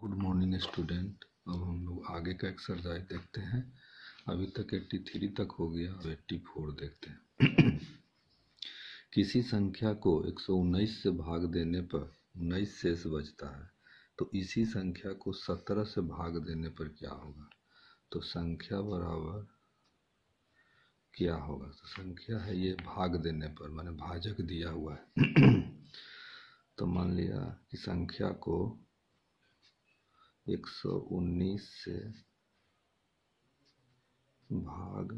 Good morning student. अब हम लोग आगे का एक्सरसाइज देखते हैं। अभी तक 83 तक हो गया, अब 84 देखते हैं। किसी संख्या को 119 से भाग देने पर 19 शेष बचता है, तो इसी संख्या को 17 से भाग देने पर क्या होगा। तो संख्या बराबर क्या होगा। तो संख्या है ये, भाग देने पर माने भाजक दिया हुआ है। तो मान लिया कि संख्या को 119 से भाग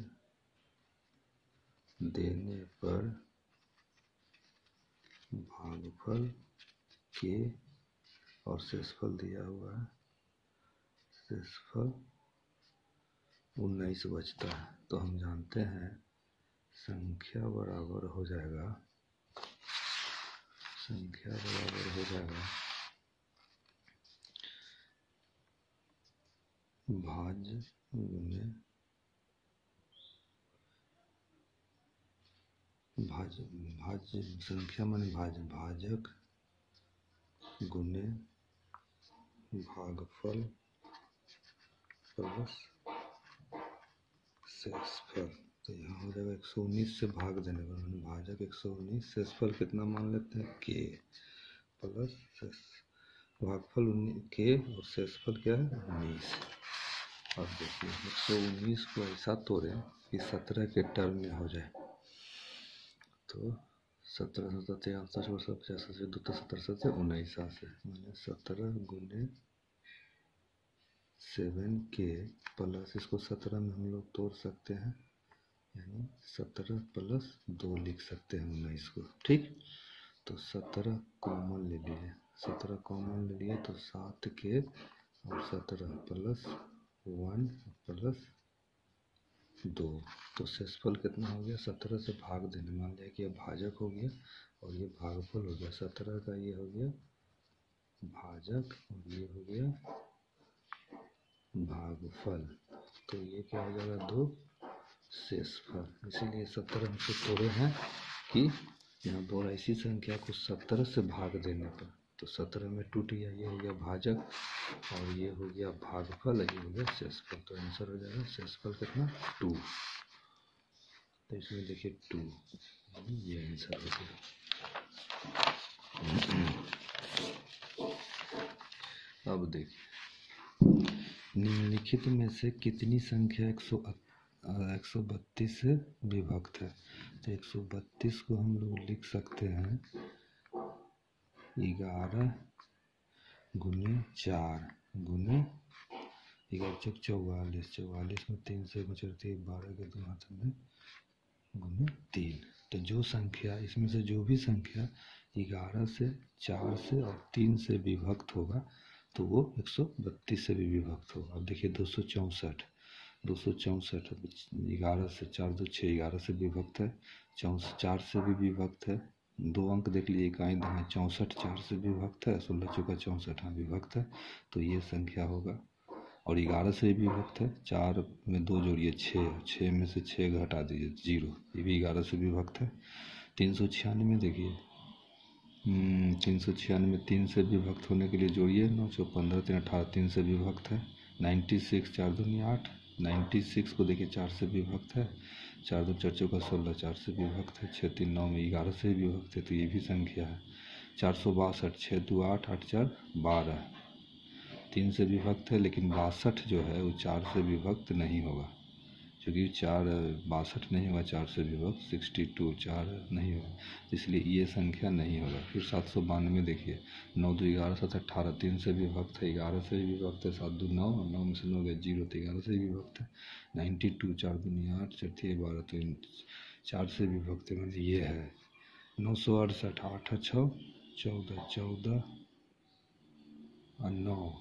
देने पर भागफल के और शेषफल दिया हुआ है, शेषफल 19 बचता है। तो हम जानते हैं संख्या बराबर हो जाएगा, संख्या बराबर हो जाएगा भाज्य गुने भाज्य संख्या माने भाजक गुने भागफल प्लस शेषफल। तो यहाँ हो जाएगा 119 से भाग देने पर मैंने भाजक 119, शेषफल कितना मान लेते हैं के, प्लस भागफल के और शेषफल क्या है 19। अब देखिए 119 को ऐसा तोड़ें कि 17 के टर्म में हो जाए। तो 17 17 63 50 से 2 17 से 19 से मैंने 17 गुने 7K प्लस इसको 17 में हम लोग तोड़ सकते हैं, यानी 17 प्लस 2 लिख सकते हैं 19 को। ठीक, तो 17 कॉमन ले लिए, 17 कॉमन ले लिए तो 7K और 17 प्लस 1 प्लस 2। तो शेषफल कितना हो गया, 17 से भाग देने, मान लिया कि ये भाजक हो गया और ये भागफल हो गया। 17 का ये हो गया भाजक और ये हो गया भागफल, तो ये क्या हो जाएगा 2 शेषफल। इसीलिए 17 हमसे तोड़े हैं कि यहाँ दो ऐसी संख्या को 17 से भाग देने पर, तो 17 में टूट गया, ये हो गया भाजक और ये हो गया भागफल, ये हो गया शेषफल। तो आंसर हो जाएगा शेषफल कितना 2। तो इसमें देखिए 2, ये आंसर हो गया। अब देखिए निम्नलिखित में से कितनी संख्या 132 से विभक्त है। तो 132 को हम लोग लिख सकते हैं 11 गुने 4 गुने 11 चौक 44, 44 में 3 से गुजरती है 12 के 2 हाथ में गुने 3। तो जो संख्या इसमें से जो भी संख्या 11 से 4 से और 3 से विभक्त होगा तो वो 132 से भी विभक्त होगा। अब देखिए 264, 11 से 4 2 6, 11 से विभक्त है, 4 से भी विभक्त है, 2 अंक देख लीजिए, इकाई दहाई 64 4 से विभक्त है, 16 चौका 64 हाँ विभक्त है, तो ये संख्या होगा। और 11 से भी विभक्त है, 4 में 2 जोड़िए 6, 6 में से 6 घटा दीजिए 0, ये भी 11 से विभक्त है। 396 देखिए 396 3 से विभक्त होने के लिए जोड़िए 9 चौक 15 3 18, 3 से विभक्त है। 96 4 दूनी 8, 96 को देखिए 4 से विभक्त है, 4 2 4 चौका 16, 4 से विभक्त है, 6 3 9 में 11 से विभक्त है, तो ये भी संख्या है। 462 6 2 8 8 4 12, 3 से विभक्त है, लेकिन 62 जो है वो 4 से विभक्त नहीं होगा, क्योंकि 62 नहीं होगा 4 से विभक्त, 62 4 नहीं होगा, इसलिए ये संख्या नहीं होगा। फिर 792 देखिए 9 2 11 7 18, 3 से विभक्त है, 11 से विभक्त है, 7 2 9 और 9 में से 9 गया 0, तो 11 से विभक्त है। 92 4 दूनी 8 4 12, तो 4 से विभक्त है, मतलब ये है। 968 8 6 14 14 और 9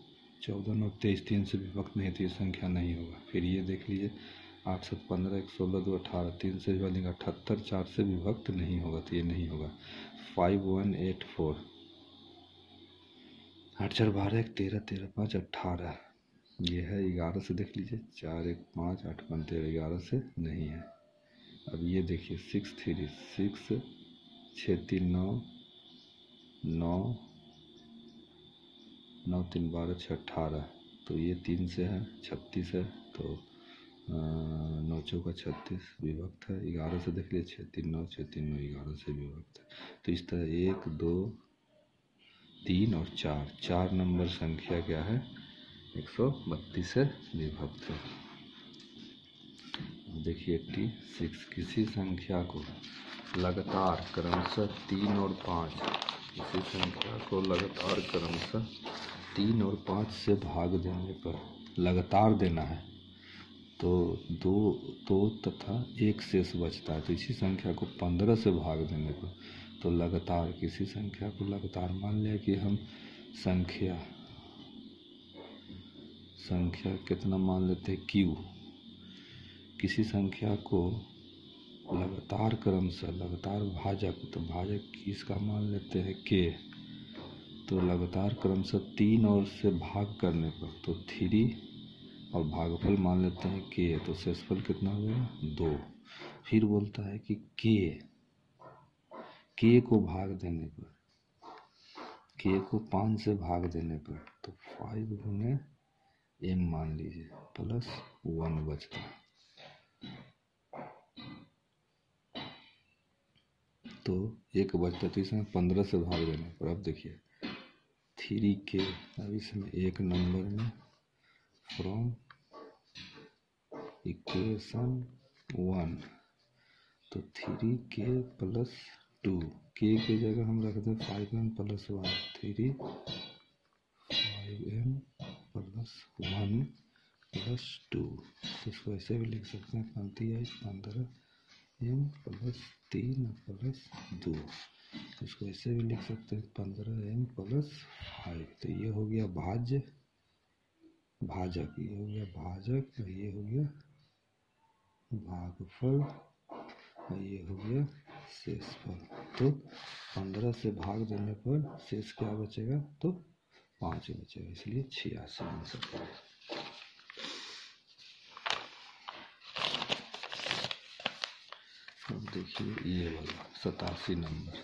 14 9 23, 3 से विभक्त नहीं, तो ये संख्या नहीं होगा। फिर ये देख लीजिए 8 7 15 1 16 2 18, 3 से विभाजित 78, 4 से विभक्त नहीं होगा, तो ये नहीं होगा। 5184 8 4 12 1 13 13 5 18, ये है 11 से, देख लीजिए 4 1 5 8 5 13, 11 से नहीं है। अब ये देखिए 6 3 6 6 3 9 9 9 3 12 6 18, तो ये 3 से है 36 है, तो 9 चौका 36 विभक्त है। 11 से देख लीजिए 6 3 9 6 3 9 11 से विभक्त है। तो इस तरह 1 2 3 और 4 नंबर संख्या क्या है 132 से विभक्त है। देखिए 86, किसी संख्या को लगातार क्रमशः 3 और 5, किसी संख्या को लगातार क्रमशः 3 और 5 से भाग देने पर, लगातार देना है तो 2 तथा 1 शेष बचता है। तो इसी संख्या को 15 से भाग देने पर, तो लगातार किसी संख्या को लगातार, मान लिया कि हम संख्या कितना मान लेते हैं Q, किसी संख्या को लगातार क्रमशः, लगातार भाजक, तो भाजक किसका मान लेते हैं K, तो लगातार क्रमशः 3 और से भाग करने पर, तो 3 और भागफल मान लेते हैं K, तो शेषफल कितना हो जाएगा 2। फिर बोलता है कि K को भाग देने पर, K को 5 से भाग देने पर, तो 5 गुने M मान लीजिए प्लस 1 बचता है। तो 1 बचता, तो इसमें 15 से भाग देने पर, अब देखिए 3K, अब इसमें एक नंबर में फ्रॉम इक्वेशन 1, तो 3K प्लस 2, K की जगह हम रख दें 5M plus 1, 3 5M plus 1 plus 2, इसको ऐसे भी लिख सकते हैं 15M प्लस 3 प्लस 2, इसको ऐसे भी लिख सकते हैं 15M प्लस 5। तो ये हो गया भाजक, ये हो गया भाजक, ये हो गया भागफल, और ये हो गया शेषफल। तो 15 से भाग देने पर शेष क्या बचेगा, तो 5 बचेगा, इसलिए 86 आंसर है। अब देखिए ये वाला 87 नंबर,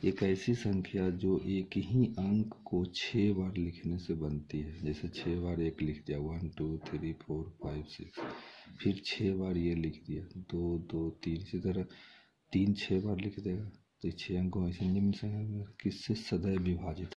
एक ऐसी संख्या जो एक ही अंक को 6 बार लिखने से बनती है। जैसे 6 बार 1 लिख दिया, 1 2 3 4 5 6, फिर 6 बार ये लिख दिया 2 2 3, इसी तरह 3 6 बार लिख देगा, तो 6 अंकों ऐसे निम्न संख्या किससे सदैव विभाजित